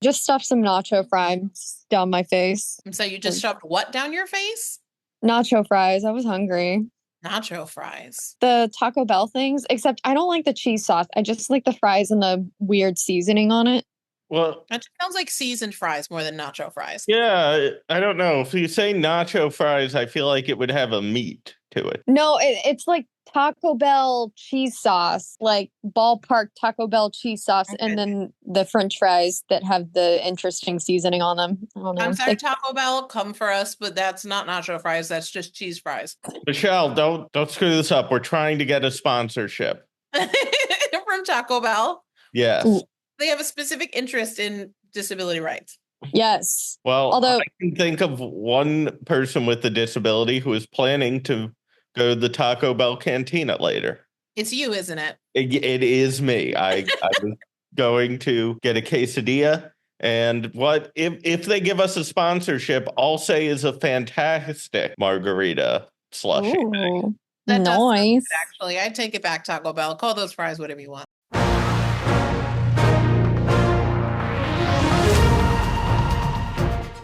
Just stuff some nacho fries down my face. And so you just shoved what down your face? Nacho fries. I was hungry. Nacho fries. The Taco Bell things, except I don't like the cheese sauce. I just like the fries and the weird seasoning on it. Well, that sounds like seasoned fries more than nacho fries. Yeah, I don't know. If you say nacho fries, I feel like it would have a meat to it. No, it's like Taco Bell cheese sauce, like ballpark Taco Bell cheese sauce, okay. And then the French fries that have the interesting seasoning on them. I don't know. I'm sorry, Taco Bell, come for us, but that's not nacho fries. That's just cheese fries. Michelle, don't screw this up. We're trying to get a sponsorship from Taco Bell. Yes. Ooh. They have a specific interest in disability rights. Yes. Well, although I can think of one person with a disability who is planning to go to the Taco Bell Cantina later. It's you, isn't it? It is me. I was going to get a quesadilla. And what if they give us a sponsorship, I'll say is a fantastic margarita slushy. Ooh, that nice. Good, actually, I take it back, Taco Bell. Call those fries whatever you want.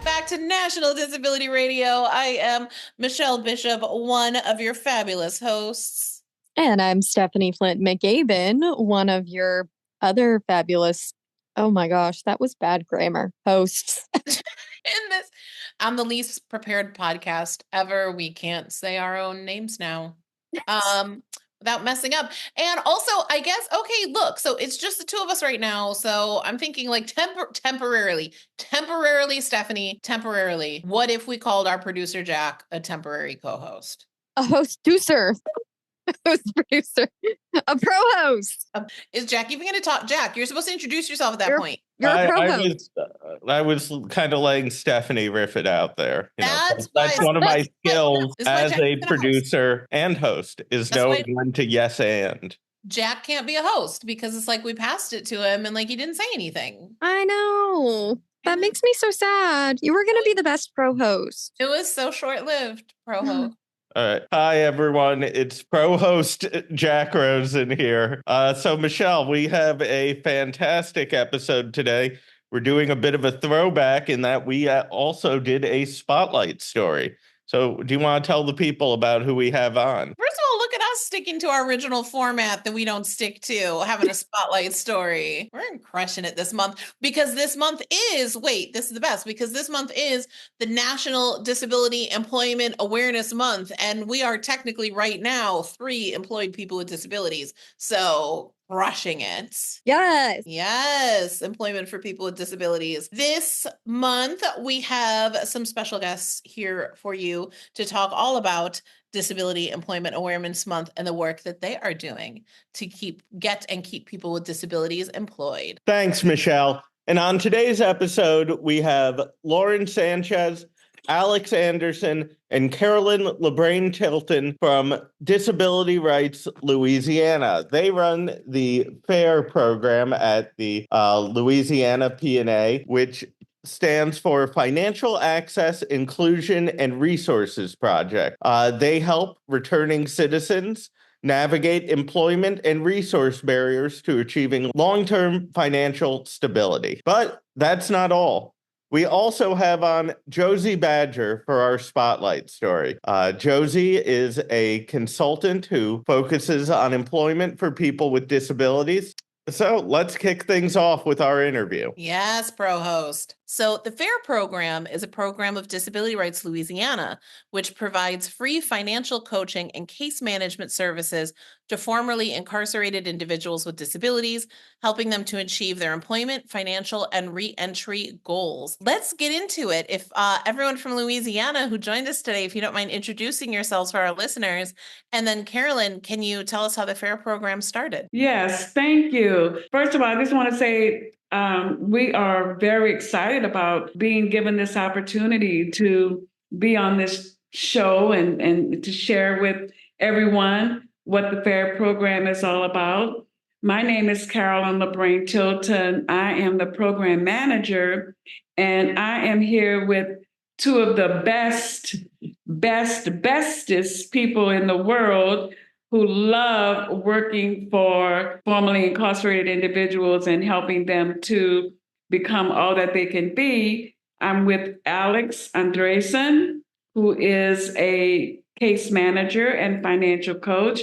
Back to National Disability Radio. I am Michelle Bishop, one of your fabulous hosts. And I'm Stephanie Flint McAben, one of your other fabulous, oh my gosh, that was bad grammar, hosts. I'm the least prepared podcast ever. We can't say our own names now. Without messing up. And also, I guess, okay, look, so it's just the two of us right now. So I'm thinking like temporarily, Stephanie, temporarily. What if we called our producer, Jack, a temporary co-host? A host-ducer. Host producer. A pro-host. Is Jack even going to talk? Jack, you're supposed to introduce yourself at that point. You're a pro-host. I was kind of letting Stephanie riff it out there. That's one of my skills as a producer and host is knowing when to yes and. Jack can't be a host because it's like we passed it to him and like he didn't say anything. I know. That makes me so sad. You were going to be the best pro-host. It was so short-lived, pro-host. All right. Hi, everyone. It's pro-host Jack Rosen here. So, Michelle, we have a fantastic episode today. We're doing a bit of a throwback in that we also did a spotlight story. So do you want to tell the people about who we have on? First of all, look at us sticking to our original format that we don't stick to, having a spotlight story. We're crushing it this month because this month is, this is the best, because this month is the National Disability Employment Awareness Month. And we are technically right now 3 employed people with disabilities. So crushing it. Yes. Employment for people with disabilities. This month, we have some special guests here for you to talk all about Disability Employment Awareness Month and the work that they are doing to keep people with disabilities employed. Thanks, Michelle. And on today's episode, we have Lauren Sanchez, Alex Anderson, and Carolyn LeBrain-Tilton from Disability Rights Louisiana. They run the FAIR program at the Louisiana P&A, which stands for Financial Access, Inclusion, and Resources Project. They help returning citizens navigate employment and resource barriers to achieving long-term financial stability. But that's not all. We also have on Josie Badger for our spotlight story. Josie is a consultant who focuses on employment for people with disabilities. So let's kick things off with our interview. Yes, pro-host. So the FAIR program is a program of Disability Rights Louisiana, which provides free financial coaching and case management services to formerly incarcerated individuals with disabilities, helping them to achieve their employment, financial, and re-entry goals. Let's get into it. If everyone from Louisiana who joined us today, if you don't mind introducing yourselves for our listeners, and then Carolyn, can you tell us how the FAIR program started? Yes, thank you. First of all, I just want to say we are very excited about being given this opportunity to be on this show and to share with everyone what the FAIR program is all about. My name is Carolyn LeBrain-Tilton. I am the program manager, and I am here with 2 of the bestest people in the world who love working for formerly incarcerated individuals and helping them to become all that they can be. I'm with Alex Andresen, who is a case manager and financial coach.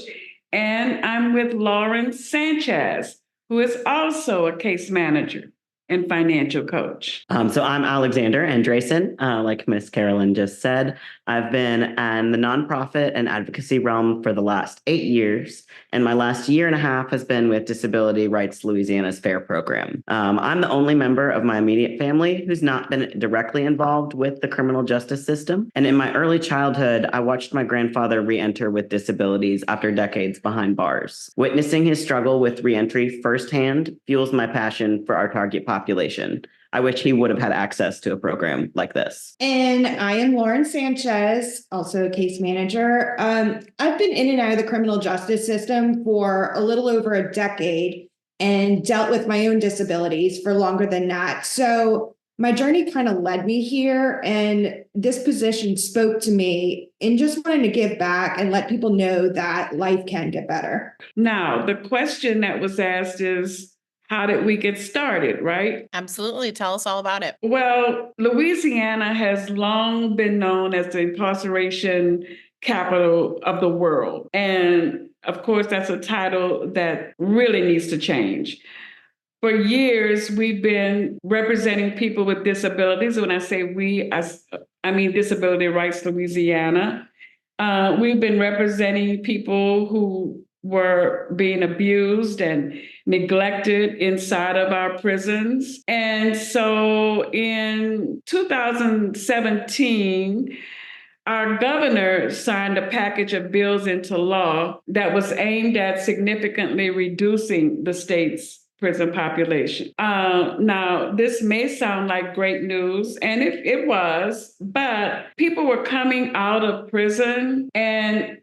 And I'm with Lauren Sanchez, who is also a case manager and financial coach. So I'm Alexander Andresen, like Miss Carolyn just said. I've been in the nonprofit and advocacy realm for the last 8 years, and my last year and a half has been with Disability Rights Louisiana's FAIR program. I'm the only member of my immediate family who's not been directly involved with the criminal justice system. And in my early childhood, I watched my grandfather re-enter with disabilities after decades behind bars. Witnessing his struggle with re-entry firsthand fuels my passion for our target population. I wish he would have had access to a program like this. And I am Lauren Sanchez, also a case manager. I've been in and out of the criminal justice system for a little over a decade and dealt with my own disabilities for longer than that. So my journey kind of led me here, and this position spoke to me and just wanted to give back and let people know that life can get better. Now, the question that was asked is, how did we get started, right? Absolutely. Tell us all about it. Well, Louisiana has long been known as the incarceration capital of the world. And of course, that's a title that really needs to change. For years, we've been representing people with disabilities. When I say we, I mean Disability Rights Louisiana. We've been representing people who were being abused and neglected inside of our prisons. And so in 2017, our governor signed a package of bills into law that was aimed at significantly reducing the state's prison population. Now, this may sound like great news, and it was, but people were coming out of prison, and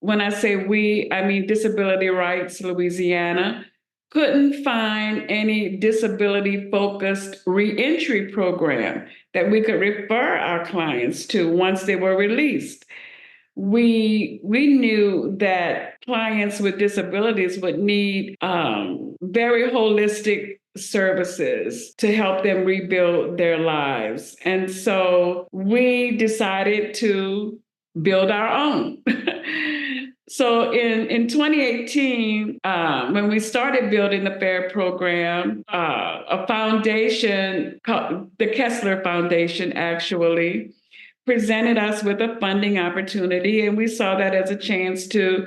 when I say we, I mean Disability Rights Louisiana, couldn't find any disability-focused reentry program that we could refer our clients to once they were released. We knew that clients with disabilities would need very holistic services to help them rebuild their lives. And so we decided to build our own. So in 2018, when we started building the FAIR program, a foundation called the Kessler Foundation actually presented us with a funding opportunity, and we saw that as a chance to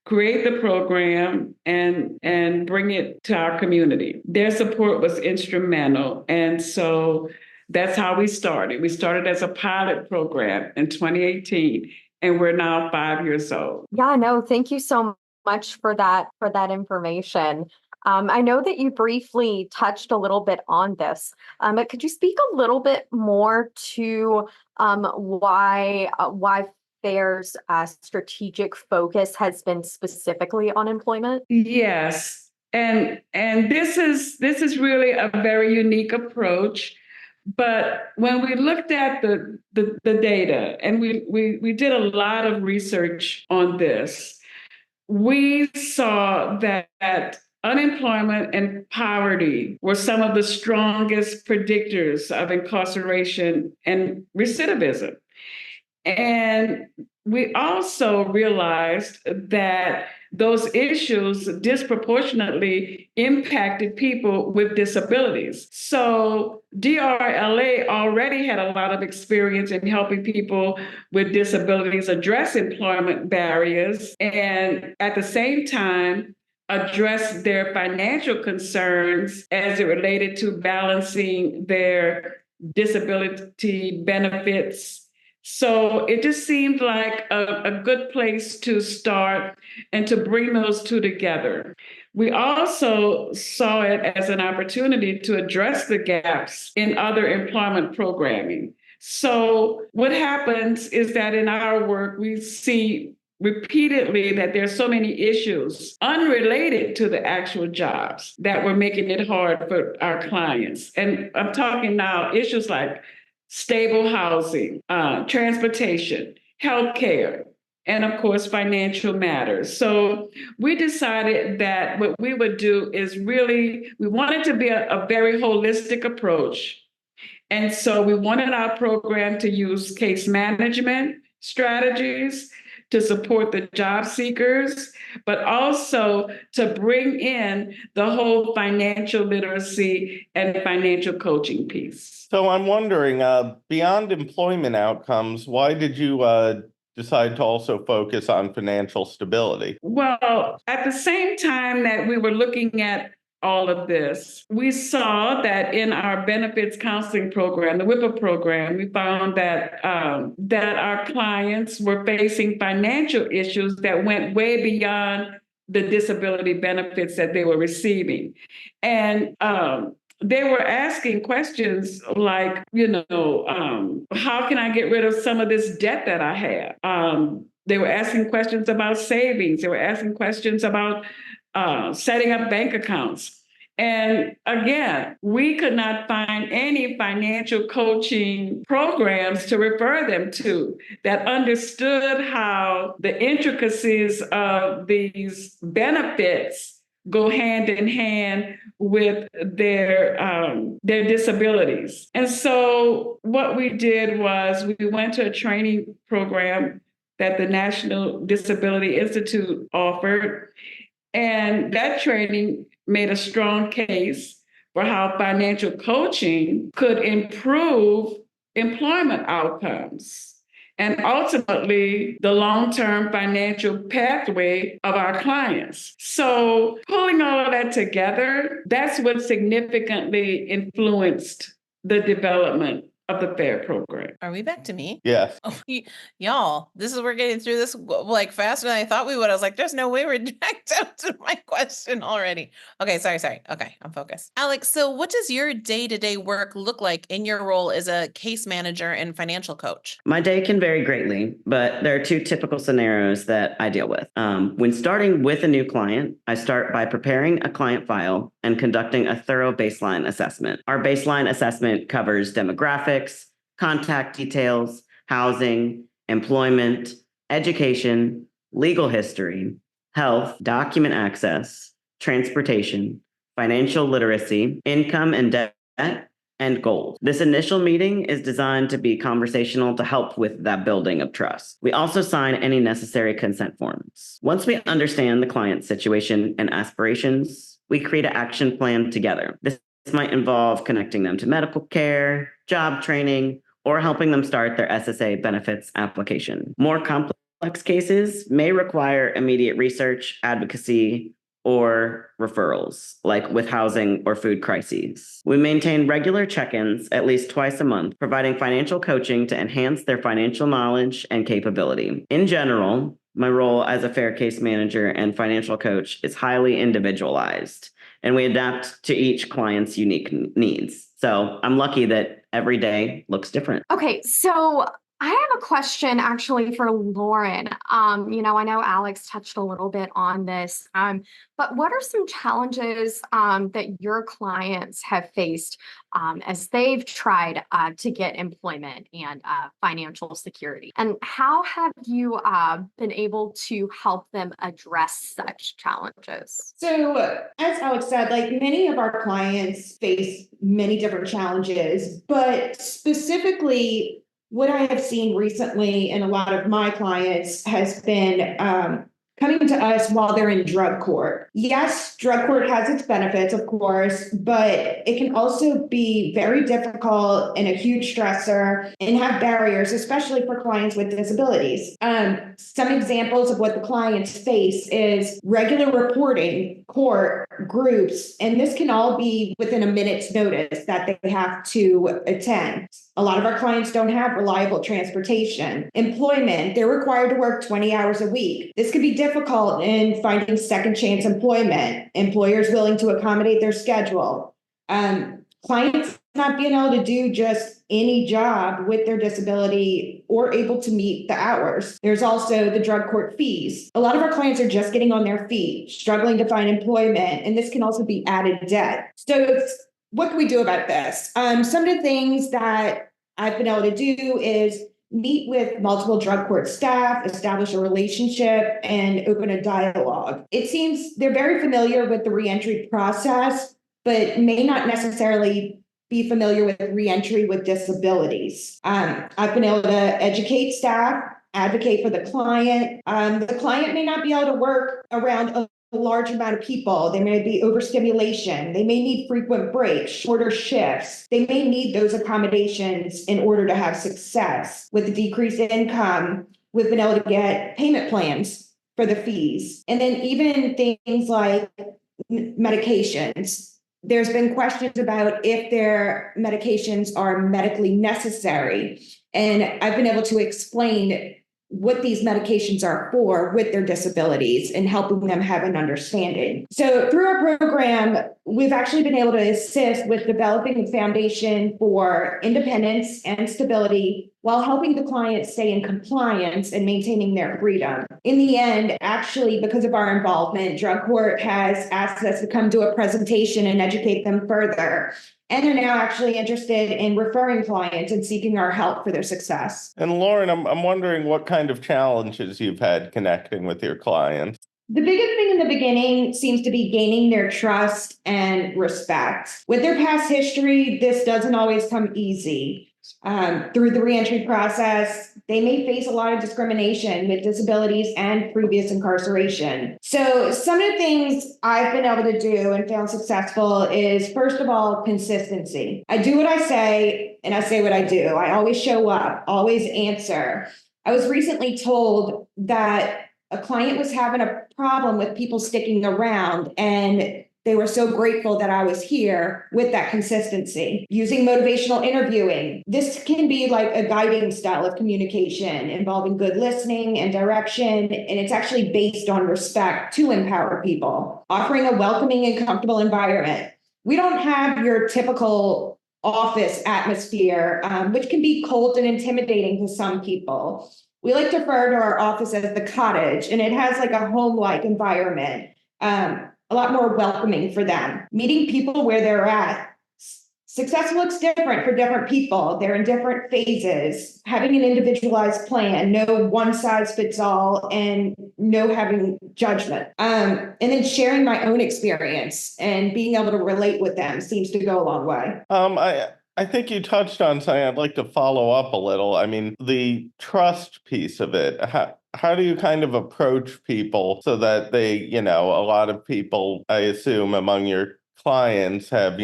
create the program and bring it to our community. Their support was instrumental, and so that's how we started. We started as a pilot program in 2018. And we're now 5 years old. Yeah, no, thank you so much for that information. I know that you briefly touched a little bit on this, but could you speak a little bit more to why FAIR's strategic focus has been specifically on employment? Yes, and this is really a very unique approach. But when we looked at the data, and we did a lot of research on this, we saw that unemployment and poverty were some of the strongest predictors of incarceration and recidivism. And we also realized that those issues disproportionately impacted people with disabilities. So DRLA already had a lot of experience in helping people with disabilities address employment barriers and at the same time address their financial concerns as it related to balancing their disability benefits. So it just seemed like a good place to start and to bring those two together. We also saw it as an opportunity to address the gaps in other employment programming. So what happens is that in our work, we see repeatedly that there's so many issues unrelated to the actual jobs that were making it hard for our clients. And I'm talking now issues like stable housing, transportation, healthcare, and of course, financial matters. So we decided that what we would do is we wanted to be a very holistic approach. And so we wanted our program to use case management strategies to support the job seekers, but also to bring in the whole financial literacy and financial coaching piece. So I'm wondering, beyond employment outcomes, why did you decide to also focus on financial stability? Well, at the same time that we were looking at all of this, we saw that in our benefits counseling program, the WIPA program, we found that that our clients were facing financial issues that went way beyond the disability benefits that they were receiving. And they were asking questions like, how can I get rid of some of this debt that I have? They were asking questions about savings. They were asking questions about setting up bank accounts. And again, we could not find any financial coaching programs to refer them to that understood how the intricacies of these benefits go hand in hand with their disabilities. And so what we did was we went to a training program that the National Disability Institute offered. And that training made a strong case for how financial coaching could improve employment outcomes and ultimately the long-term financial pathway of our clients. So pulling all of that together, that's what significantly influenced the development of the FAIR program. Are we back to me? Yes. Oh, y'all, we're getting through this like faster than I thought we would. I was like, there's no way we're back down to my question already. Okay, sorry. Okay, I'm focused. Alex, so what does your day-to-day work look like in your role as a case manager and financial coach? My day can vary greatly, but there are two typical scenarios that I deal with. When starting with a new client, I start by preparing a client file and conducting a thorough baseline assessment. Our baseline assessment covers demographics, contact details, housing, employment, education, legal history, health, document access, transportation, financial literacy, income and debt, and goals. This initial meeting is designed to be conversational to help with that building of trust. We also sign any necessary consent forms. Once we understand the client's situation and aspirations, we create an action plan together. This might involve connecting them to medical care, job training, or helping them start their SSA benefits application. More complex cases may require immediate research, advocacy, or referrals, like with housing or food crises. We maintain regular check-ins at least twice a month, providing financial coaching to enhance their financial knowledge and capability. In general, my role as a FAIR case manager and financial coach is highly individualized, and we adapt to each client's unique needs. So I'm lucky that every day looks different. Okay, so I have a question actually for Lauren. I know Alex touched a little bit on this, but what are some challenges that your clients have faced as they've tried to get employment and financial security? And how have you been able to help them address such challenges? So, as Alex said, like many of our clients face many different challenges, but specifically, what I have seen recently in a lot of my clients has been coming to us while they're in drug court. Yes, drug court has its benefits, of course, but it can also be very difficult and a huge stressor and have barriers, especially for clients with disabilities. Some examples of what the clients face is regular reporting, court, groups, and this can all be within a minute's notice that they have to attend. A lot of our clients don't have reliable transportation. Employment, they're required to work 20 hours a week. This could be difficult in finding second chance employment. Employers willing to accommodate their schedule. Clients not being able to do just any job with their disability or able to meet the hours. There's also the drug court fees. A lot of our clients are just getting on their feet, struggling to find employment, and this can also be added debt. So what can we do about this? Some of the things that I've been able to do is meet with multiple drug court staff, establish a relationship, and open a dialogue. It seems they're very familiar with the reentry process, but may not necessarily be familiar with reentry with disabilities. I've been able to educate staff, advocate for the client. The client may not be able to work around a large amount of people. There may be overstimulation. They may need frequent breaks, shorter shifts. They may need those accommodations in order to have success. With the decreased income, we've been able to get payment plans for the fees. And then even things like medications. There's been questions about if their medications are medically necessary. And I've been able to explain what these medications are for with their disabilities and helping them have an understanding. So through our program, we've actually been able to assist with developing a foundation for independence and stability while helping the client stay in compliance and maintaining their freedom. In the end, actually, because of our involvement, Drug Court has asked us to come do a presentation and educate them further. And are now actually interested in referring clients and seeking our help for their success. And Lauren, I'm wondering what kind of challenges you've had connecting with your clients. The biggest thing in the beginning seems to be gaining their trust and respect. With their past history, this doesn't always come easy. Through the reentry process, they may face a lot of discrimination with disabilities and previous incarceration. So some of the things I've been able to do and found successful is, first of all, consistency. I do what I say and I say what I do. I always show up, always answer. I was recently told that a client was having a problem with people sticking around, and they were so grateful that I was here with that consistency. Using motivational interviewing. This can be like a guiding style of communication involving good listening and direction, and it's actually based on respect to empower people. Offering a welcoming and comfortable environment. We don't have your typical office atmosphere, which can be cold and intimidating to some people. We like to refer to our office as the cottage, and it has like a home-like environment. A lot more welcoming for them. Meeting people where they're at. Success looks different for different people. They're in different phases. Having an individualized plan, no one size fits all, and no having judgment. And then sharing my own experience and being able to relate with them seems to go a long way. I think you touched on something I'd like to follow up a little. I mean, the trust piece of it. How do you kind of approach people so that they, a lot of people, I assume, among your clients have,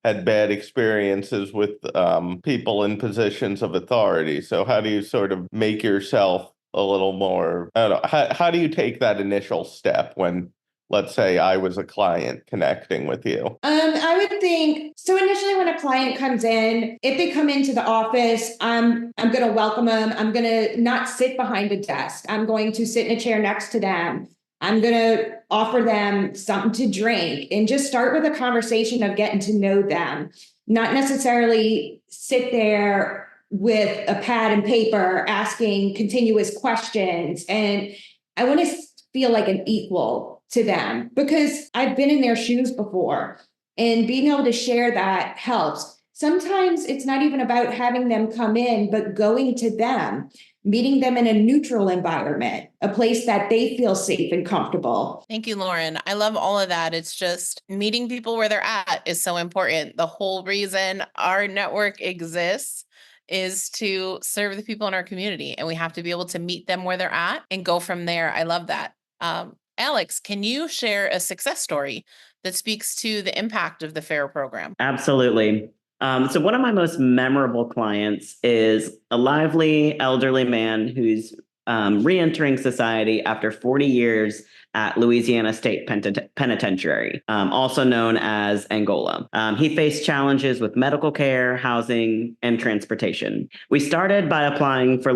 had bad experiences with people in positions of authority. So how do you sort of make yourself a little more, I don't know, how do you take that initial step when, let's say, I was a client connecting with you? I would think, so initially when a client comes in, if they come into the office, I'm going to welcome them. I'm going to not sit behind a desk. I'm going to sit in a chair next to them. I'm going to offer them something to drink and just start with a conversation of getting to know them, not necessarily sit there with a pad and paper asking continuous questions. And I want to feel like an equal to them because I've been in their shoes before, and being able to share that helps. Sometimes it's not even about having them come in, but going to them, meeting them in a neutral environment, a place that they feel safe and comfortable. Thank you, Lauren. I love all of that. It's just meeting people where they're at is so important. The whole reason our network exists is to serve the people in our community, and we have to be able to meet them where they're at and go from there. I love that. Alex, can you share a success story that speaks to the impact of the FAIR program? Absolutely. So one of my most memorable clients is a lively elderly man who's re-entering society after 40 years at Louisiana State Penitentiary, also known as Angola. He faced challenges with medical care, housing, and transportation. We started by applying for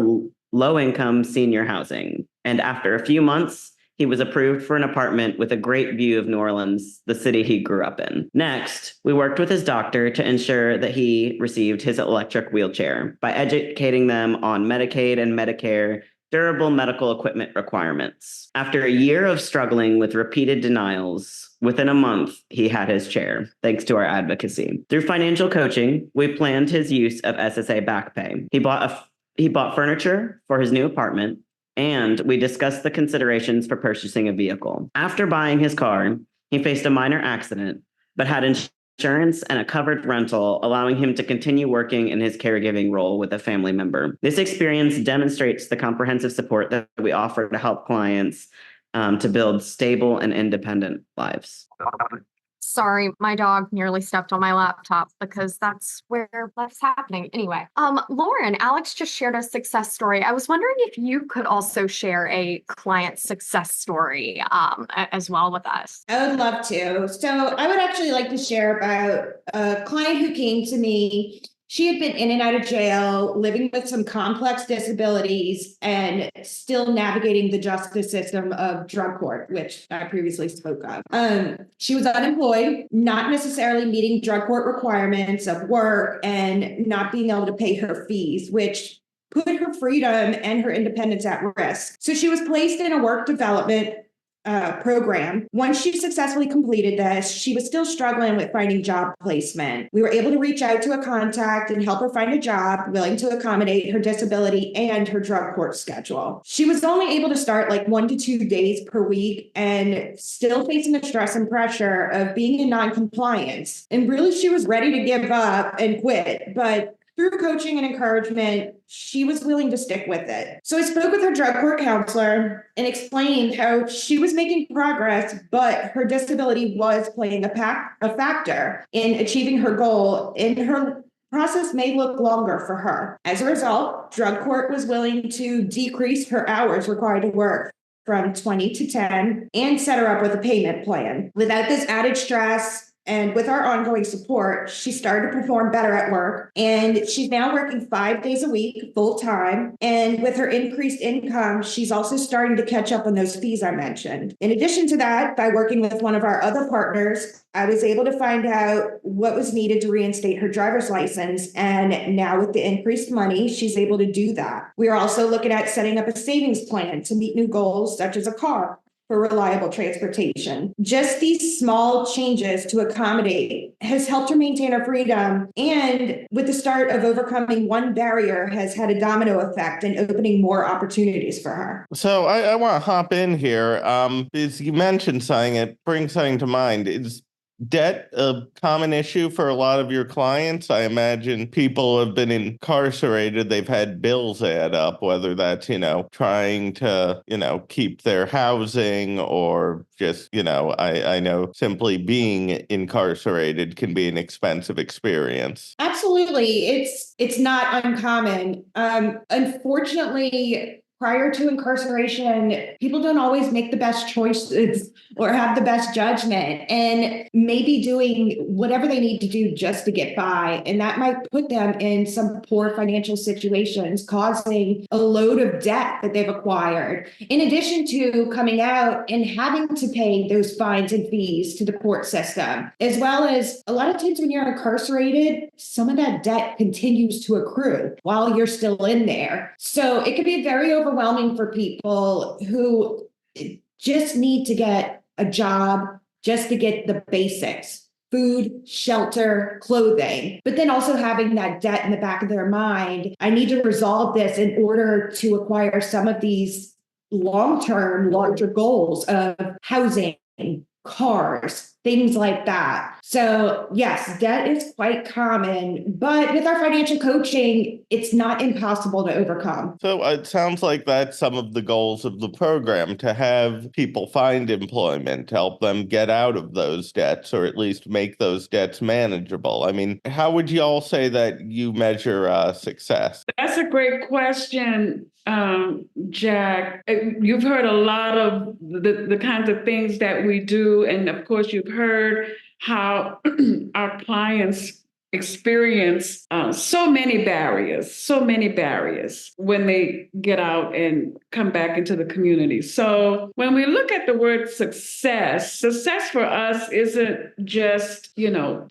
low-income senior housing, and after a few months, he was approved for an apartment with a great view of New Orleans, the city he grew up in. Next, we worked with his doctor to ensure that he received his electric wheelchair by educating them on Medicaid and Medicare durable medical equipment requirements. After a year of struggling with repeated denials, within a month, he had his chair, thanks to our advocacy. Through financial coaching, we planned his use of SSA back pay. He bought furniture for his new apartment, and we discussed the considerations for purchasing a vehicle. After buying his car, he faced a minor accident, but had insurance and a covered rental, allowing him to continue working in his caregiving role with a family member. This experience demonstrates the comprehensive support that we offer to help clients to build stable and independent lives. Sorry, my dog nearly stepped on my laptop because that's where that's happening. Anyway, Lauren, Alex just shared a success story. I was wondering if you could also share a client success story as well with us. I would love to. So I would actually like to share about a client who came to me. She had been in and out of jail, living with some complex disabilities, and still navigating the justice system of drug court, which I previously spoke of. She was unemployed, not necessarily meeting drug court requirements of work, and not being able to pay her fees, which put her freedom and her independence at risk. So she was placed in a work development program. Once she successfully completed this, she was still struggling with finding job placement. We were able to reach out to a contact and help her find a job willing to accommodate her disability and her drug court schedule. She was only able to start like 1 to 2 days per week and still facing the stress and pressure of being in non-compliance. And really, she was ready to give up and quit, but through coaching and encouragement, she was willing to stick with it. So I spoke with her drug court counselor and explained how she was making progress, but her disability was playing a factor in achieving her goal, and her process may look longer for her. As a result, drug court was willing to decrease her hours required to work from 20 to 10 and set her up with a payment plan. Without this added stress, and with our ongoing support, she started to perform better at work, and she's now working 5 days a week, full time. And with her increased income, she's also starting to catch up on those fees I mentioned. In addition to that, by working with one of our other partners, I was able to find out what was needed to reinstate her driver's license. And now with the increased money, she's able to do that. We are also looking at setting up a savings plan to meet new goals, such as a car for reliable transportation. Just these small changes to accommodate has helped her maintain her freedom, and with the start of overcoming one barrier has had a domino effect in opening more opportunities for her. So I want to hop in here because you mentioned something, it brings something to mind. Is debt a common issue for a lot of your clients? I imagine people have been incarcerated, they've had bills add up, whether that's, trying to, keep their housing, or just, I know simply being incarcerated can be an expensive experience. Absolutely. It's not uncommon. Unfortunately, prior to incarceration, people don't always make the best choices or have the best judgment, and maybe doing whatever they need to do just to get by. And that might put them in some poor financial situations, causing a load of debt that they've acquired, in addition to coming out and having to pay those fines and fees to the court system. As well as, a lot of times when you're incarcerated, some of that debt continues to accrue while you're still in there. So it can be very overwhelming for people who just need to get a job, just to get the basics: food, shelter, clothing, but then also having that debt in the back of their mind. I need to resolve this in order to acquire some of these long-term, larger goals of housing, cars, things like that. So yes, debt is quite common, but with our financial coaching, it's not impossible to overcome. So it sounds like that's some of the goals of the program, to have people find employment, to help them get out of those debts, or at least make those debts manageable. I mean, how would you all say that you measure success? That's a great question, Jack. You've heard a lot of the kinds of things that we do. And of course, you've heard how our clients experience so many barriers when they get out and come back into the community. So when we look at the word success for us isn't just,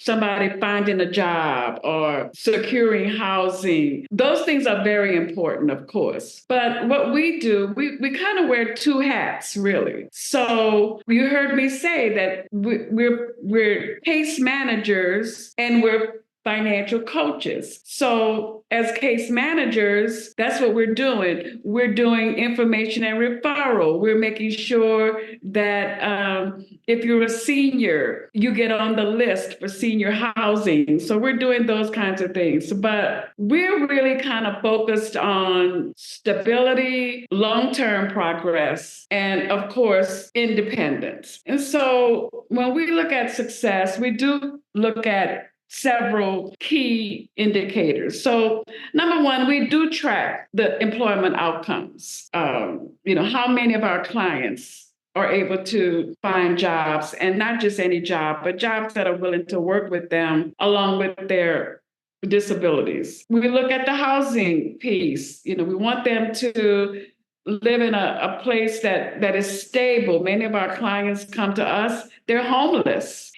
somebody finding a job or securing housing. Those things are very important, of course. But what we do, we kind of wear two hats, really. So you heard me say that we're case managers, and we're financial coaches. So as case managers, that's what we're doing. We're doing information and referral. We're making sure that if you're a senior, you get on the list for senior housing. So we're doing those kinds of things. But we're really kind of focused on stability, long-term progress, and of course, independence. And so when we look at success, we do look at several key indicators. So number one, we do track the employment outcomes. How many of our clients are able to find jobs, and not just any job, but jobs that are willing to work with them along with their disabilities. We look at the housing piece. We want them to live in a place that is stable. Many of our clients come to us, they're homeless.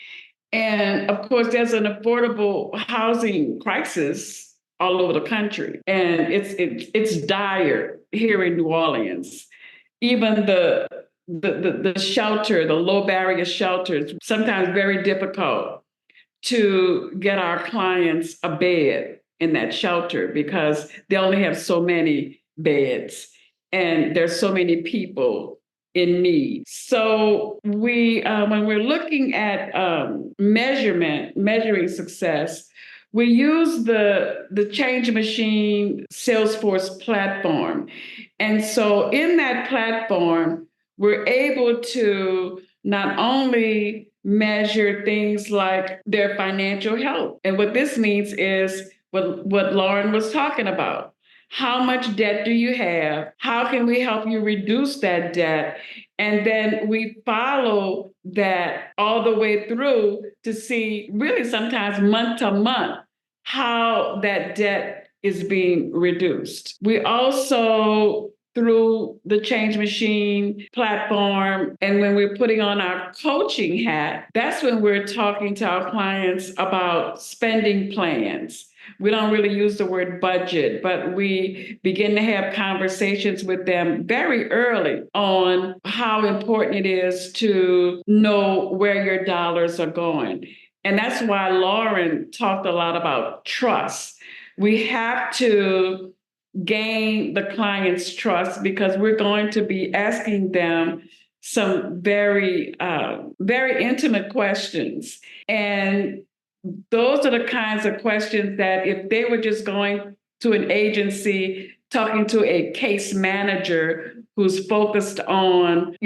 And of course, there's an affordable housing crisis all over the country. And it's dire here in New Orleans. Even the shelter, the low barrier shelters, sometimes very difficult to get our clients a bed in that shelter because they only have so many beds and there's so many people in need. So we, when we're looking at measuring success, we use the Change Machine Salesforce platform. And so in that platform, we're able to not only measure things like their financial health. And what this means is what Lauren was talking about. How much debt do you have? How can we help you reduce that debt? And then we follow that all the way through to see really sometimes month to month how that debt is being reduced. We also, through the Change Machine platform, and when we're putting on our coaching hat, that's when we're talking to our clients about spending plans. We don't really use the word budget, but we begin to have conversations with them very early on how important it is to know where your dollars are going. And that's why Lauren talked a lot about trust. We have to gain the client's trust because we're going to be asking them some very, very intimate questions. And those are the kinds of questions that if they were just going to an agency, talking to a case manager who's focused on,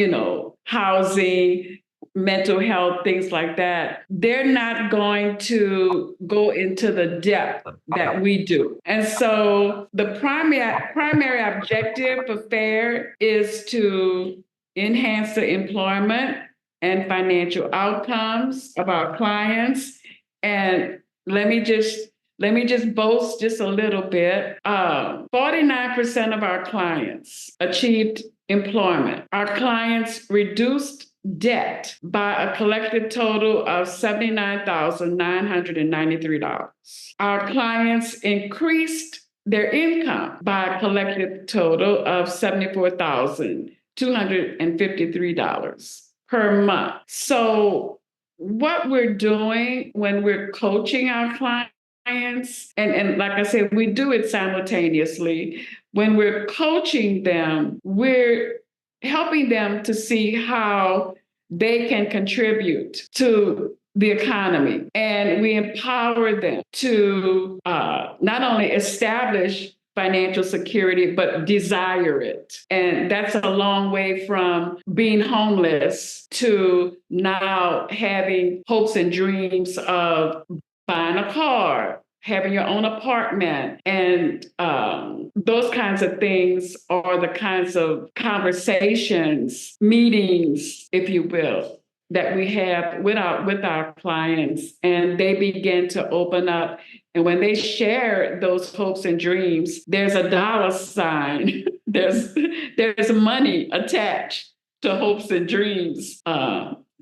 housing, mental health, things like that, they're not going to go into the depth that we do. And so the primary objective of FAIR is to enhance the employment and financial outcomes of our clients. And let me just boast just a little bit. 49% of our clients achieved employment. Our clients reduced debt by a collective total of $79,993. Our clients increased their income by a collective total of $74,253 per month. So what we're doing when we're coaching our clients, and like I said, we do it simultaneously. When we're coaching them, we're helping them to see how they can contribute to the economy. And we empower them to not only establish financial security, but desire it. And that's a long way from being homeless to now having hopes and dreams of buying a car, having your own apartment. And those kinds of things are the kinds of conversations, meetings, if you will, that we have with our clients. And they begin to open up. And when they share those hopes and dreams, there's a dollar sign. There's money attached to hopes and dreams,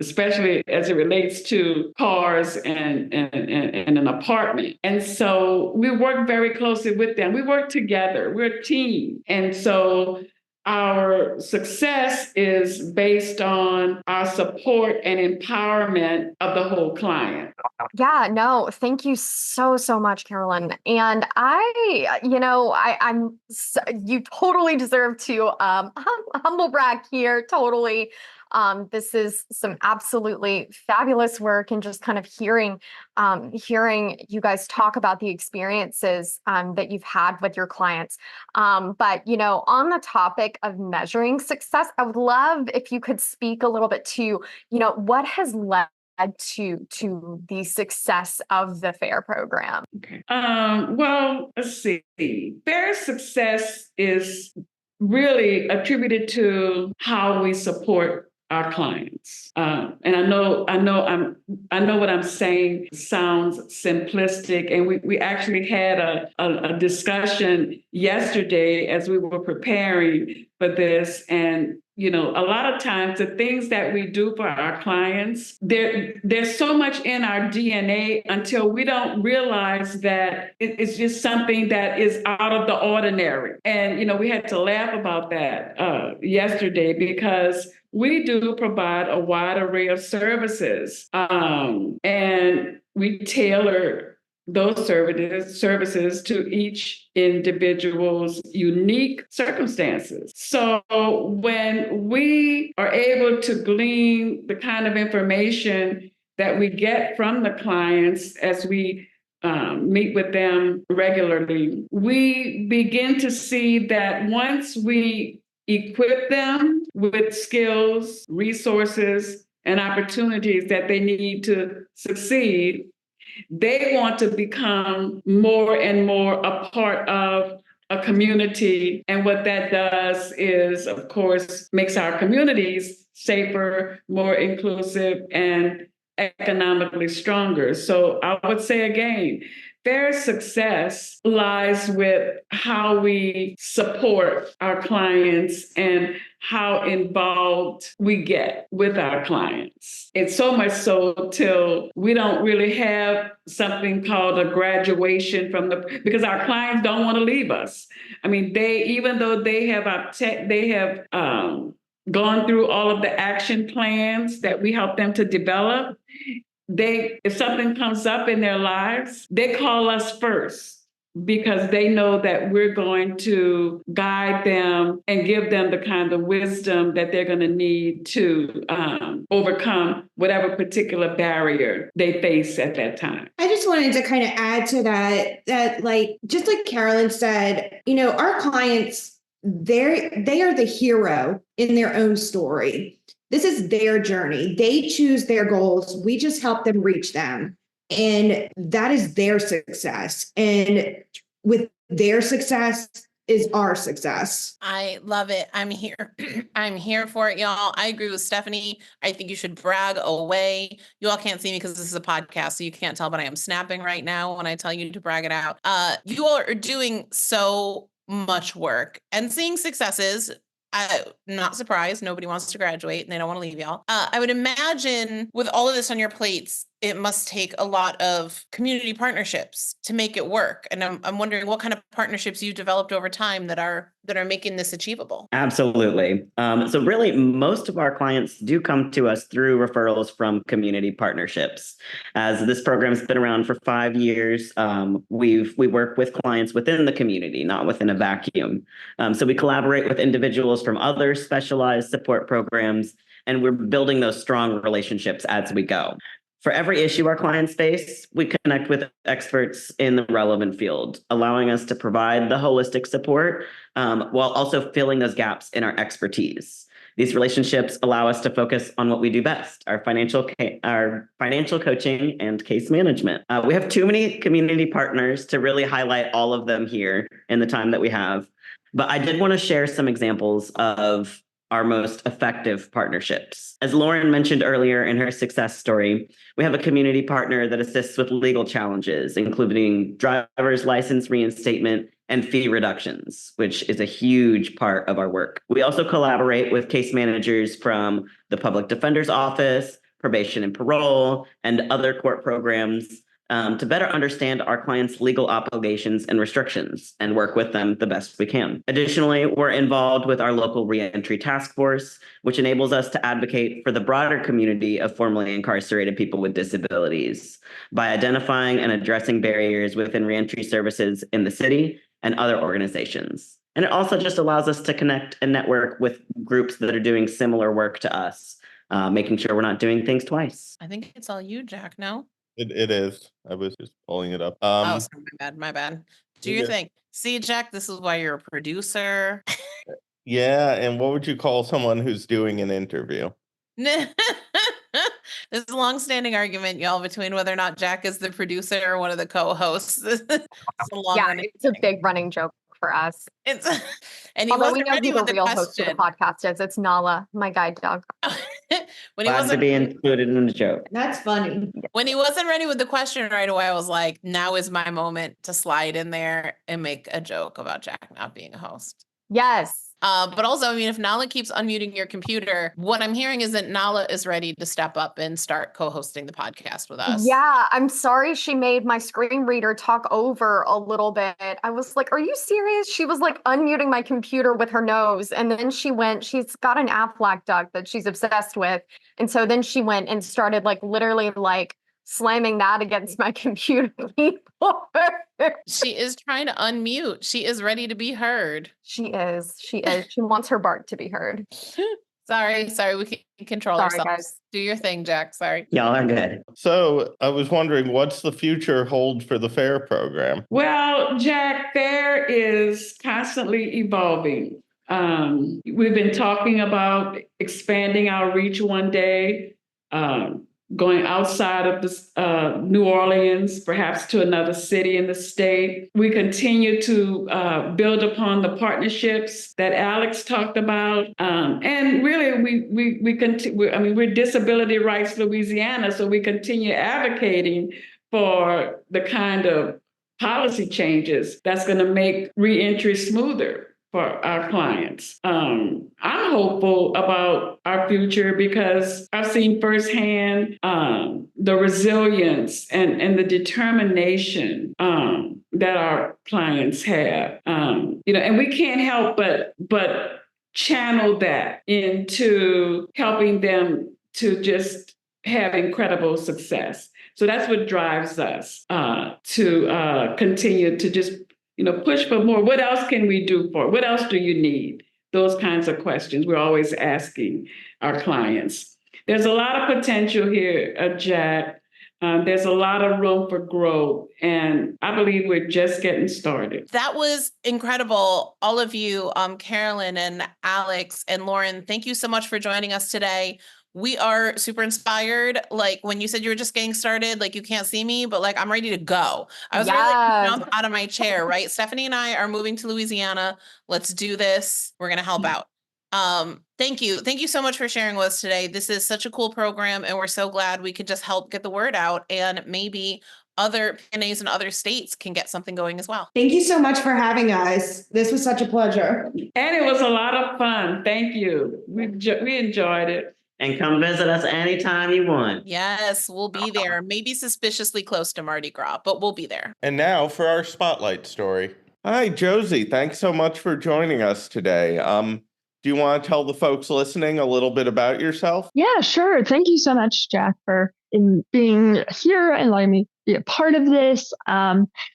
especially as it relates to cars and an apartment. And so we work very closely with them. We work together. We're a team. And so our success is based on our support and empowerment of the whole client. Yeah, no, thank you so, so much, Carolyn. And you totally deserve to humble brag here. Totally. This is some absolutely fabulous work, and just kind of hearing you guys talk about the experiences that you've had with your clients. But on the topic of measuring success, I would love if you could speak a little bit to, what has led to the success of the FAIR program? Okay. Well, let's see. FAIR success is really attributed to how we support our clients. And I know what I'm saying sounds simplistic. And we actually had a discussion yesterday as we were preparing for this. And a lot of times the things that we do for our clients, there's so much in our DNA until we don't realize that it's just something that is out of the ordinary. And, we had to laugh about that yesterday, because we do provide a wide array of services, and we tailor those services to each individual's unique circumstances. So when we are able to glean the kind of information that we get from the clients as we meet with them regularly, we begin to see that once we equip them with skills, resources, and opportunities that they need to succeed, they want to become more and more a part of a community. And what that does is, of course, makes our communities safer, more inclusive, and economically stronger. So I would say again, their success lies with how we support our clients and how involved we get with our clients. It's so much so till we don't really have something called a graduation because our clients don't want to leave us. I mean, even though they have gone through all of the action plans that we help them to develop, if something comes up in their lives, they call us first, because they know that we're going to guide them and give them the kind of wisdom that they're going to need to overcome whatever particular barrier they face at that time. I just wanted to kind of add to that just like Carolyn said, our clients, they are the hero in their own story. This is their journey. They choose their goals. We just help them reach them. And that is their success. And with their success is our success. I love it. I'm here. I'm here for it, y'all. I agree with Stephanie. I think you should brag away. You all can't see me because this is a podcast, so you can't tell, but I am snapping right now when I tell you to brag it out. You all are doing so much work and seeing successes. I'm not surprised. Nobody wants to graduate and they don't want to leave y'all. I would imagine with all of this on your plates, it must take a lot of community partnerships to make it work. And I'm wondering what kind of partnerships you've developed over time that are making this achievable. Absolutely. So really, most of our clients do come to us through referrals from community partnerships. As this program's been around for 5 years, we work with clients within the community, not within a vacuum. So we collaborate with individuals from other specialized support programs, and we're building those strong relationships as we go. For every issue our clients face, we connect with experts in the relevant field, allowing us to provide the holistic support while also filling those gaps in our expertise. These relationships allow us to focus on what we do best, our financial coaching and case management. We have too many community partners to really highlight all of them here in the time that we have. But I did want to share some examples of our most effective partnerships. As Lauren mentioned earlier in her success story, we have a community partner that assists with legal challenges, including driver's license reinstatement and fee reductions, which is a huge part of our work. We also collaborate with case managers from the Public Defender's Office, probation and parole, and other court programs to better understand our clients' legal obligations and restrictions and work with them the best we can. Additionally, we're involved with our local reentry task force, which enables us to advocate for the broader community of formerly incarcerated people with disabilities by identifying and addressing barriers within reentry services in the city and other organizations. And it also just allows us to connect and network with groups that are doing similar work to us, making sure we're not doing things twice. I think it's all you, Jack. No? It is. I was just pulling it up. Oh, sorry, my bad. Do your Yeah. thing. See, Jack, this is why you're a producer. Yeah, and what would you call someone who's doing an interview? This is a long-standing argument, y'all, between whether or not Jack is the producer or one of the co-hosts. It's a long Yeah, running it's a thing. big running joke for us. It's and he Although we wasn't know ready who the with the real host of the question. podcast is. It's Nala, my guide dog. When he Glad to wasn't be included in the joke. That's funny. ready with the question right away, I was like, now is my moment to slide in there and make a joke about Jack not being a host. Yes. But also, I mean, if Nala keeps unmuting your computer, what I'm hearing is that Nala is ready to step up and start co-hosting the podcast with us. Yeah, I'm sorry she made my screen reader talk over a little bit. I was like, are you serious? She was like unmuting my computer with her nose. And then she's got an Aflac duck that she's obsessed with. And so then she went and started like literally like slamming that against my computer keyboard. She is trying to unmute. She is ready to be heard. She is. She wants her bark to be heard. Sorry, we can control Sorry, ourselves. guys. Do your thing, Jack. Sorry. Y'all are good. So I was wondering, what's the future hold for the FAIR program? Well, Jack, FAIR is constantly evolving. We've been talking about expanding our reach one day, going outside of New Orleans, perhaps to another city in the state. We continue to build upon the partnerships that Alex talked about, and really, we continue. I mean, we're Disability Rights Louisiana, so we continue advocating for the kind of policy changes that's going to make reentry smoother for our clients. I'm hopeful about our future because I've seen firsthand the resilience and the determination that our clients have. And we can't help but channel that into helping them to just have incredible success. So that's what drives us to continue to just push for more. What else can we do for? What else do you need? Those kinds of questions we're always asking our clients. There's a lot of potential here, Jack. There's a lot of room for growth, and I believe we're just getting started. That was incredible. All of you, Carolyn and Alex and Lauren, thank you so much for joining us today. We are super inspired. Like when you said you were just getting started, like you can't see me, but like I'm ready to go. I was ready to jump out of my chair, right? Stephanie and I are moving to Louisiana. Let's do this. We're going to help out. Thank you. Thank you so much for sharing with us today. This is such a cool program, and we're so glad we could just help get the word out, and maybe other P&As in other states can get something going as well. Thank you so much for having us. This was such a pleasure. And it was a lot of fun. Thank you. We enjoyed it. And come visit us anytime you want. Yes, we'll be there. Maybe suspiciously close to Mardi Gras, but we'll be there. And now for our spotlight story. Hi, Josie. Thanks so much for joining us today. Do you want to tell the folks listening a little bit about yourself? Yeah, sure. Thank you so much, Jack, for being here and letting me be a part of this.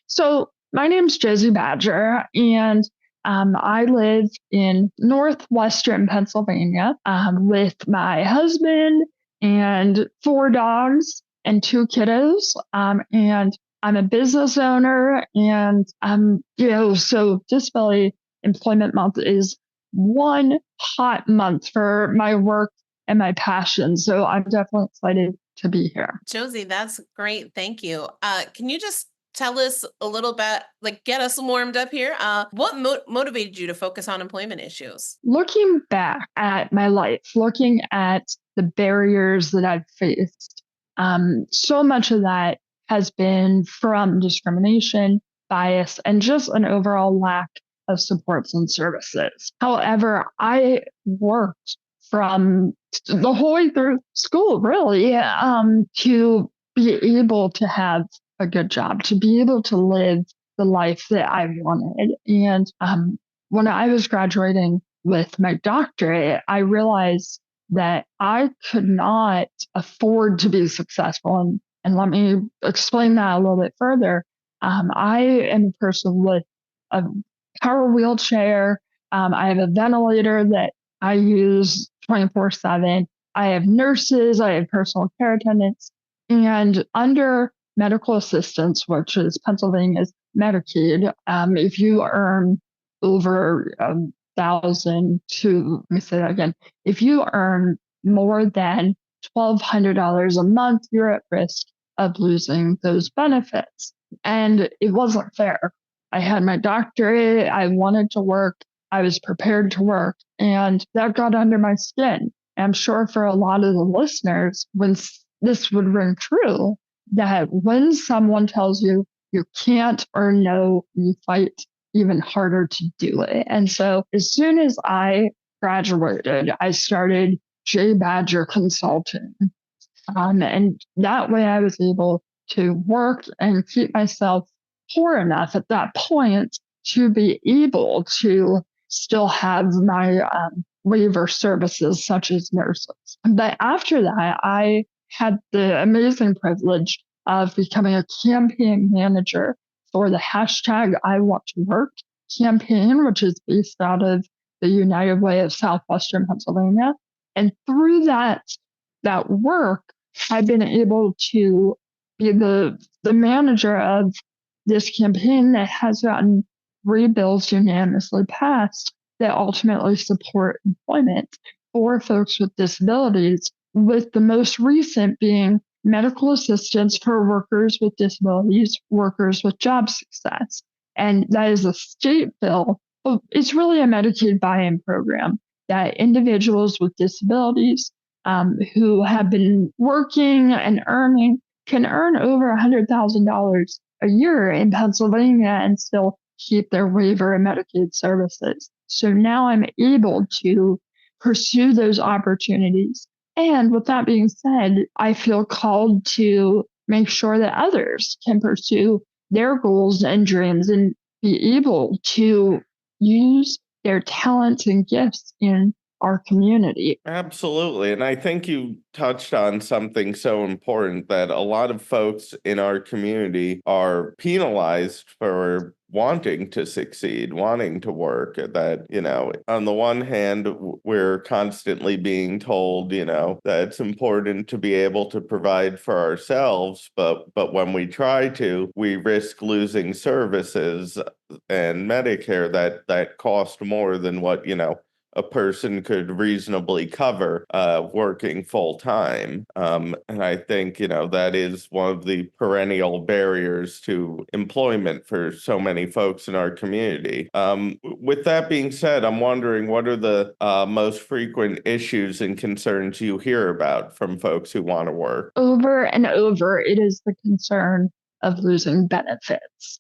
So my name's Josie Badger, and I live in northwestern Pennsylvania with my husband and 4 dogs and 2 kiddos. And I'm a business owner, and so Disability Employment Month is one hot month for my work and my passion. So I'm definitely excited to be here. Josie, that's great. Thank you. Can you just tell us a little bit, like get us warmed up here? What motivated you to focus on employment issues? Looking back at my life, looking at the barriers that I've faced, so much of that has been from discrimination, bias, and just an overall lack of supports and services. However, I worked from the whole way through school, really, to be able to have a good job, to be able to live the life that I wanted. And when I was graduating with my doctorate, I realized that I could not afford to be successful. And let me explain that a little bit further. I am a person with a power wheelchair. I have a ventilator that I use 24/7. I have nurses, I have personal care attendants, and under medical assistance, which is Pennsylvania's Medicaid, if you earn over 1,000 to, let me say that again, if you earn more than $1,200 a month, you're at risk of losing those benefits. And it wasn't fair. I had my doctorate, I wanted to work, I was prepared to work, and that got under my skin. I'm sure for a lot of the listeners, when this would ring true, that when someone tells you you can't or no, you fight even harder to do it. And so as soon as I graduated, I started J. Badger Consulting. And that way I was able to work and keep myself poor enough at that point to be able to still have my waiver services such as nurses. But after that, I had the amazing privilege of becoming a campaign manager for the hashtag I Want to Work campaign, which is based out of the United Way of Southwestern Pennsylvania. And through that work, I've been able to be the manager of this campaign that has gotten 3 bills unanimously passed that ultimately support employment for folks with disabilities, with the most recent being medical assistance for workers with disabilities, workers with job success. And that is a state bill. It's really a Medicaid buy-in program that individuals with disabilities who have been working and earning can earn over $100,000 a year in Pennsylvania and still keep their waiver and Medicaid services. So now I'm able to pursue those opportunities. And with that being said, I feel called to make sure that others can pursue their goals and dreams and be able to use their talents and gifts in our community. Absolutely. And I think you touched on something so important, that a lot of folks in our community are penalized for wanting to succeed, wanting to work. That, on the one hand, we're constantly being told, that it's important to be able to provide for ourselves, but when we try to, we risk losing services and Medicare that cost more than what, a person could reasonably cover working full time. And I think, that is one of the perennial barriers to employment for so many folks in our community. With that being said, I'm wondering, what are the most frequent issues and concerns you hear about from folks who want to work? Over and over, it is the concern of losing benefits,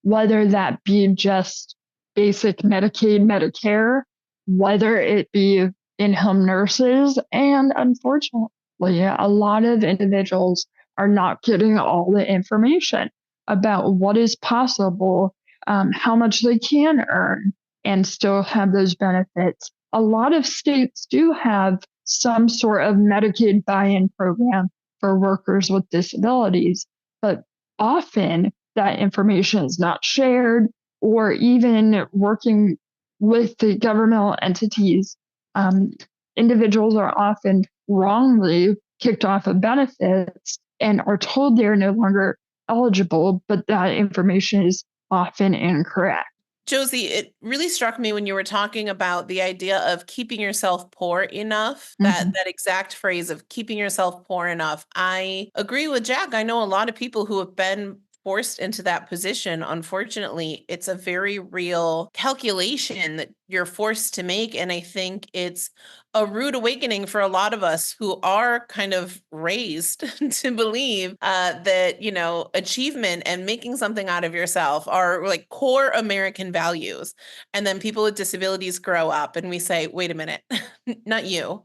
whether that be just basic Medicaid, Medicare, whether it be in-home nurses, and unfortunately, a lot of individuals are not getting all the information about what is possible, how much they can earn, and still have those benefits. A lot of states do have some sort of Medicaid buy-in program for workers with disabilities, but often that information is not shared, or even working with the governmental entities, individuals are often wrongly kicked off of benefits and are told they're no longer eligible, but that information is often incorrect. Josie, it really struck me when you were talking about the idea of keeping yourself poor enough, that exact phrase of keeping yourself poor enough. I agree with Jack. I know a lot of people who have been forced into that position. Unfortunately, it's a very real calculation that you're forced to make. And I think it's a rude awakening for a lot of us who are kind of raised to believe that, achievement and making something out of yourself are like core American values. And then people with disabilities grow up and we say, wait a minute, not you.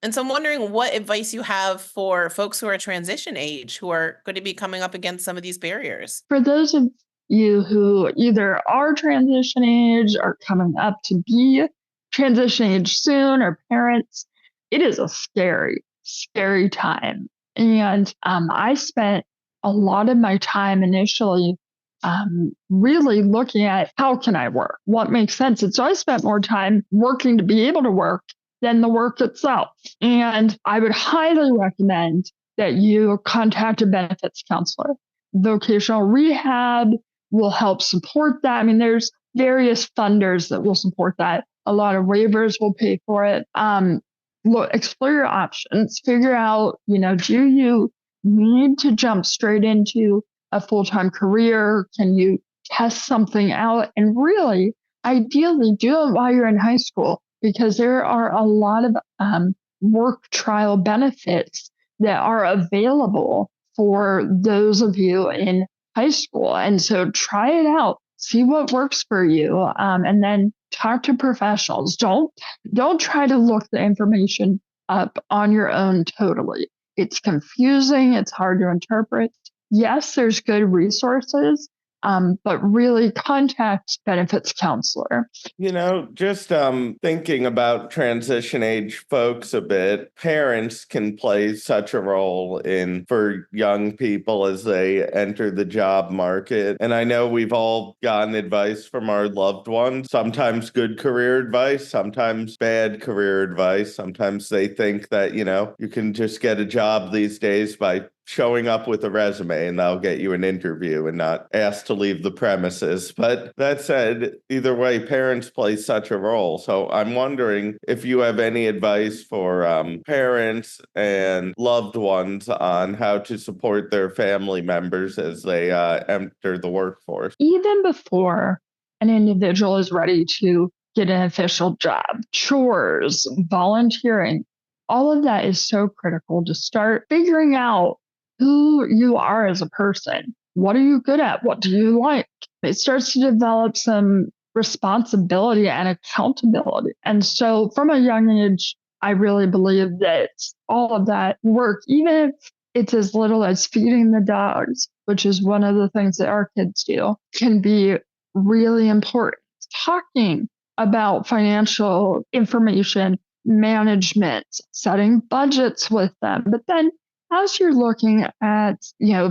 And so I'm wondering what advice you have for folks who are transition age, who are going to be coming up against some of these barriers. For those of you who either are transition age or coming up to be transition age soon or parents, it is a scary, scary time. And I spent a lot of my time initially really looking at how can I work? What makes sense? And so I spent more time working to be able to work than the work itself. And I would highly recommend that you contact a benefits counselor. Vocational rehab will help support that. I mean, there's various funders that will support that. A lot of waivers will pay for it. Look, explore your options. Figure out, do you need to jump straight into a full-time career? Can you test something out? And really, ideally, do it while you're in high school, because there are a lot of work trial benefits that are available for those of you in high school. And so try it out, see what works for you, and then talk to professionals. Don't try to look the information up on your own totally. It's confusing, it's hard to interpret. Yes, there's good resources, but really contact benefits counselor. Just thinking about transition age folks a bit, parents can play such a role for young people as they enter the job market. And I know we've all gotten advice from our loved ones, sometimes good career advice, sometimes bad career advice. Sometimes they think that, you can just get a job these days by showing up with a resume and they'll get you an interview and not asked to leave the premises. But that said, either way, parents play such a role. So I'm wondering if you have any advice for parents and loved ones on how to support their family members as they enter the workforce. Even before an individual is ready to get an official job, chores, volunteering, all of that is so critical to start figuring out who you are as a person. What are you good at? What do you like? It starts to develop some responsibility and accountability. And so from a young age, I really believe that all of that work, even if it's as little as feeding the dogs, which is one of the things that our kids do, can be really important. Talking about financial information management, setting budgets with them, but then as you're looking at,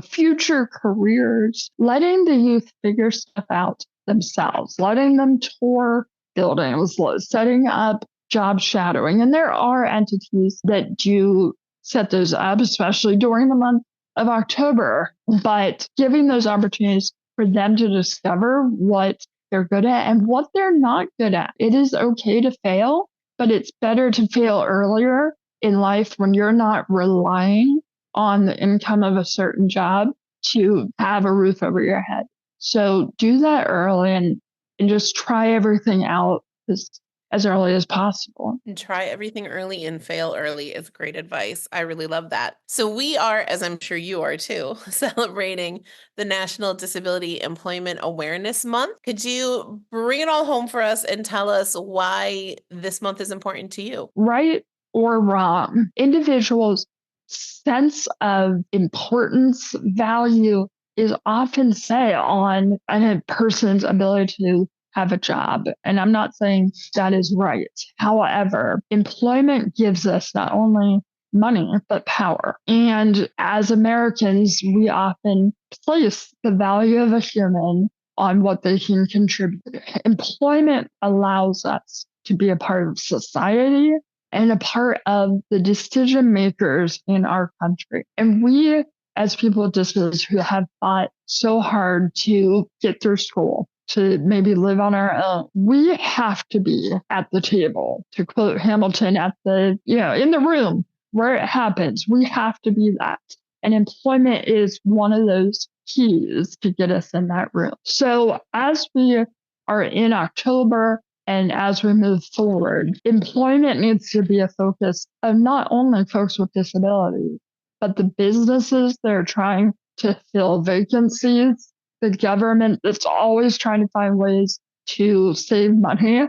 future careers, letting the youth figure stuff out themselves, letting them tour buildings, setting up job shadowing. And there are entities that do set those up, especially during the month of October, but giving those opportunities for them to discover what they're good at and what they're not good at. It is okay to fail, but it's better to fail earlier in life when you're not relying on the income of a certain job to have a roof over your head. So do that early and just try everything out as early as possible. And try everything early and fail early is great advice. I really love that. So we are, as I'm sure you are too, celebrating the National Disability Employment Awareness Month. Could you bring it all home for us and tell us why this month is important to you? Right or wrong, individuals' sense of importance, value is often set on a person's ability to have a job. And I'm not saying that is right. However, employment gives us not only money, but power. And as Americans, we often place the value of a human on what they can contribute. Employment allows us to be a part of society and a part of the decision makers in our country. And we, as people with disabilities who have fought so hard to get through school, to maybe live on our own, we have to be at the table. To quote Hamilton, in the room where it happens, we have to be that. And employment is one of those keys to get us in that room. So as we are in October, and as we move forward, employment needs to be a focus of not only folks with disabilities, but the businesses that are trying to fill vacancies, the government that's always trying to find ways to save money.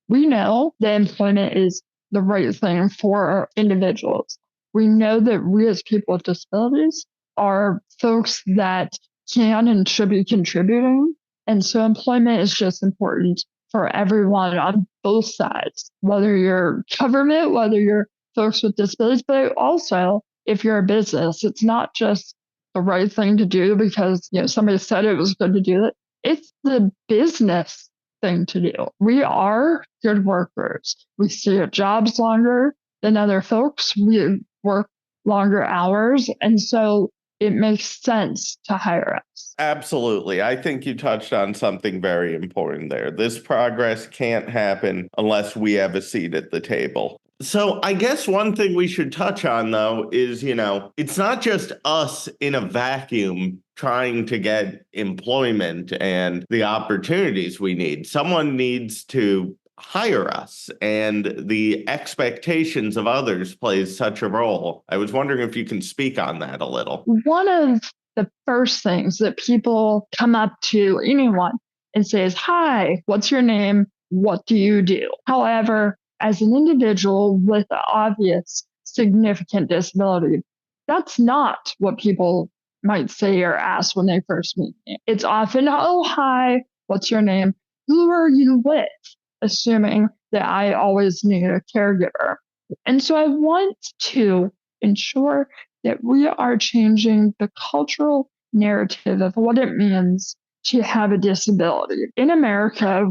We know that employment is the right thing for individuals. We know that we as people with disabilities are folks that can and should be contributing. And so employment is just important for everyone on both sides, whether you're government, whether you're folks with disabilities, but also if you're a business, it's not just the right thing to do because somebody said it was good to do it. It's the business thing to do. We are good workers. We stay at jobs longer than other folks. We work longer hours. And so it makes sense to hire us. Absolutely. I think you touched on something very important there. This progress can't happen unless we have a seat at the table. So I guess one thing we should touch on, though, is, it's not just us in a vacuum trying to get employment and the opportunities we need. Someone needs to hire us, and the expectations of others plays such a role. I was wondering if you can speak on that a little. One of the first things that people come up to anyone and says, "Hi, what's your name? What do you do?" However, as an individual with an obvious significant disability, that's not what people might say or ask when they first meet me. It's often, "Oh, hi, what's your name? Who are you with?" Assuming that I always need a caregiver. And so I want to ensure that we are changing the cultural narrative of what it means to have a disability. In America,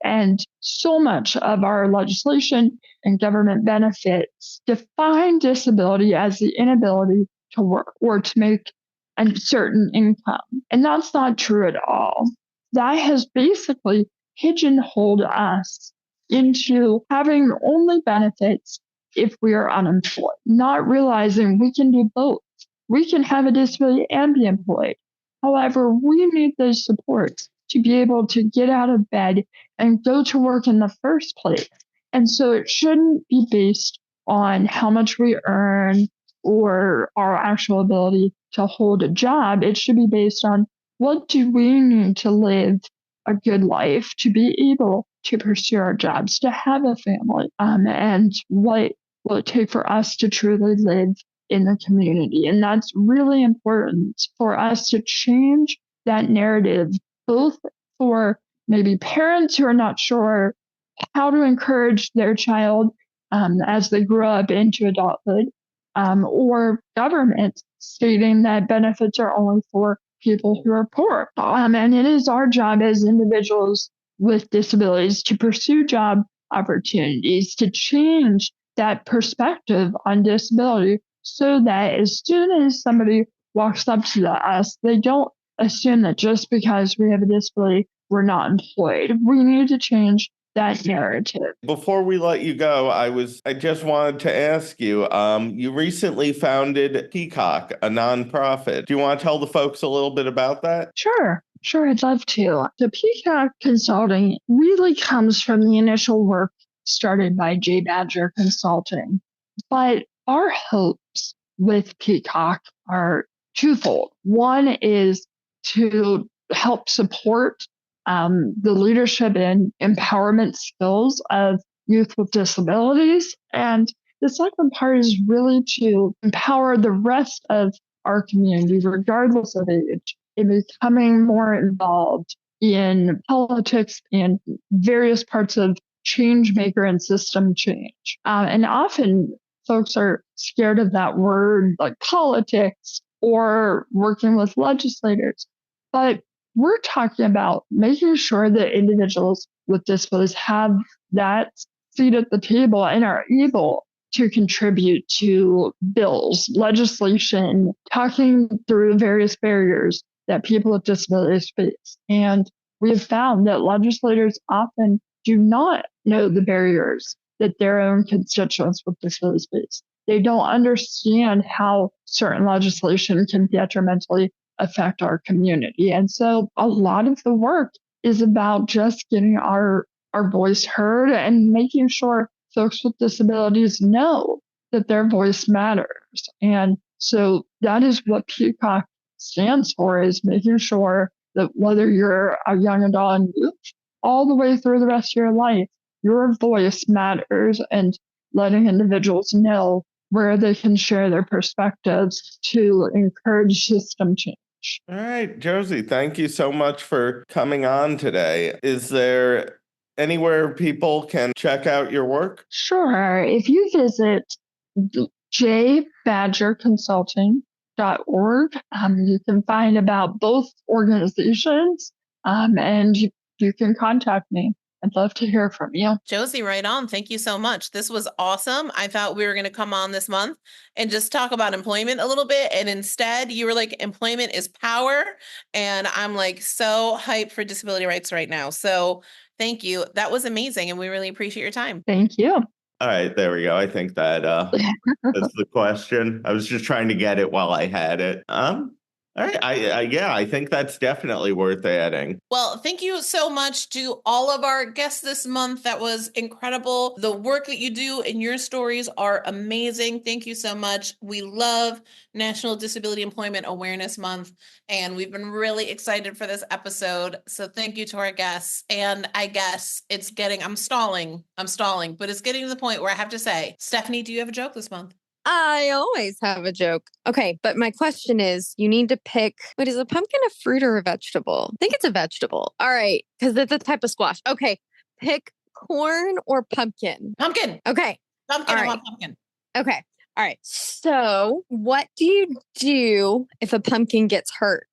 and so much of our legislation and government benefits define disability as the inability to work or to make a certain income. And that's not true at all. That has basically pigeonholed us into having only benefits if we are unemployed, not realizing we can do both. We can have a disability and be employed. However, we need those supports to be able to get out of bed and go to work in the first place. And so it shouldn't be based on how much we earn or our actual ability to hold a job. It should be based on what do we need to live a good life, to be able to pursue our jobs, to have a family, and what will it take for us to truly live in the community. And that's really important for us to change that narrative, both for maybe parents who are not sure how to encourage their child as they grow up into adulthood, or government stating that benefits are only for people who are poor. And it is our job as individuals with disabilities to pursue job opportunities, to change that perspective on disability so that as soon as somebody walks up to us, they don't assume that just because we have a disability, we're not employed. We need to change that narrative. Before we let you go, I just wanted to ask you, you recently founded Peacock, a nonprofit. Do you want to tell the folks a little bit about that? Sure, I'd love to. The Peacock Consulting really comes from the initial work started by Josie Badger Consulting. But our hopes with Peacock are twofold. One is to help support the leadership and empowerment skills of youth with disabilities. And the second part is really to empower the rest of our community, regardless of age, in becoming more involved in politics and various parts of change maker and system change. And often folks are scared of that word, like politics or working with legislators. But we're talking about making sure that individuals with disabilities have that seat at the table and are able to contribute to bills, legislation, talking through various barriers that people with disabilities face. And we have found that legislators often do not know the barriers that their own constituents with disabilities face. They don't understand how certain legislation can detrimentally affect our community. And so a lot of the work is about just getting our voice heard and making sure folks with disabilities know that their voice matters. And so that is what Peacock stands for, is making sure that whether you're a young adult and youth, all the way through the rest of your life, your voice matters. And letting individuals know where they can share their perspectives to encourage system change. All right, Josie, thank you so much for coming on today. Is there anywhere people can check out your work? Sure. If you visit jbadgerconsulting.org, you can find about both organizations, and you can contact me. I'd love to hear from you. Josie, right on. Thank you so much. This was awesome. I thought we were going to come on this month and just talk about employment a little bit. And instead, you were like, employment is power. And I'm like so hyped for disability rights right now. So thank you. That was amazing. And we really appreciate your time. Thank you. All right, there we go. I think that that's the question. I was just trying to get it while I had it. All right, I think that's definitely worth adding. Well, thank you so much to all of our guests this month. That was incredible. The work that you do and your stories are amazing. Thank you so much. We love National Disability Employment Awareness Month, and we've been really excited for this episode. So thank you to our guests. And I guess I'm stalling, but it's getting to the point where I have to say, Stephanie, do you have a joke this month? I always have a joke. Okay, but my question is, you need to pick, wait, is a pumpkin a fruit or a vegetable? I think it's a vegetable. All right, because it's a type of squash. Okay, pick corn or pumpkin. Pumpkin. Okay. Pumpkin. All I right. want pumpkin. Okay. All right. So what do you do if a pumpkin gets hurt?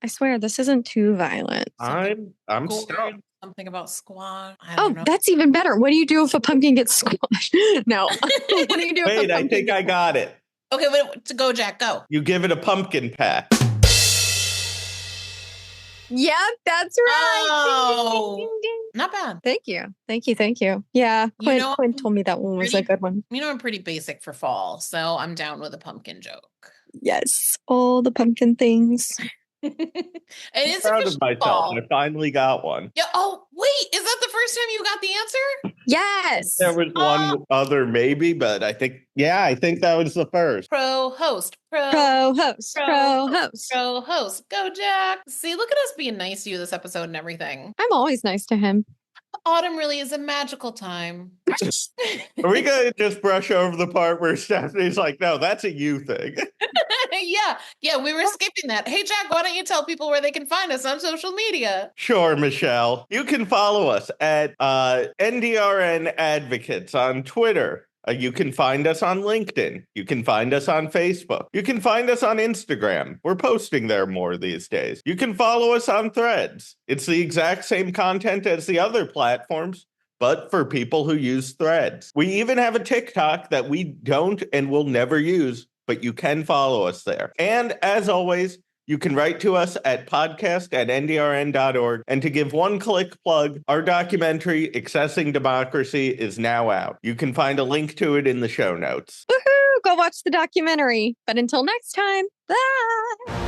I swear, this isn't too violent. I'm stuck. Something about squash. I Oh, don't know. that's even better. What do you do if a pumpkin gets squashed? No. What do you do if Wait, a I pumpkin think I got it. Okay, wait, to go, Jack, go. You give it a pumpkin patch. Yep, that's right. Oh. Ding, ding, ding, ding. Not bad. Thank you. Thank you. Thank you. Yeah. Quinn told me that one was a good one. You know, I'm pretty basic for fall, so I'm down with a pumpkin joke. Yes. All the pumpkin things. It is Proud official of myself. fall. I finally got one. Yeah. Oh, wait. Is that the first time you got the answer? Yes. There was one other maybe, but I think that was the first. Pro host. Pro-host. Pro- Pro-host. Pro host. Go, Jack. See, look at us being nice to you this episode and everything. I'm always nice to him. Autumn really is a magical time. Are we going to just brush over the part where Stephanie's like, no, that's a you thing? Yeah, we were skipping that. Hey, Jack, why don't you tell people where they can find us on social media? Sure, Michelle. You can follow us at NDRN Advocates on Twitter. You can find us on LinkedIn. You can find us on Facebook. You can find us on Instagram. We're posting there more these days. You can follow us on Threads. It's the exact same content as the other platforms, but for people who use Threads. We even have a TikTok that we don't and will never use, but you can follow us there. And as always, you can write to us at podcast@ndrn.org. And to give one-click plug, our documentary, Accessing Democracy, is now out. You can find a link to it in the show notes. Woohoo! Go watch the documentary. But until next time, bye.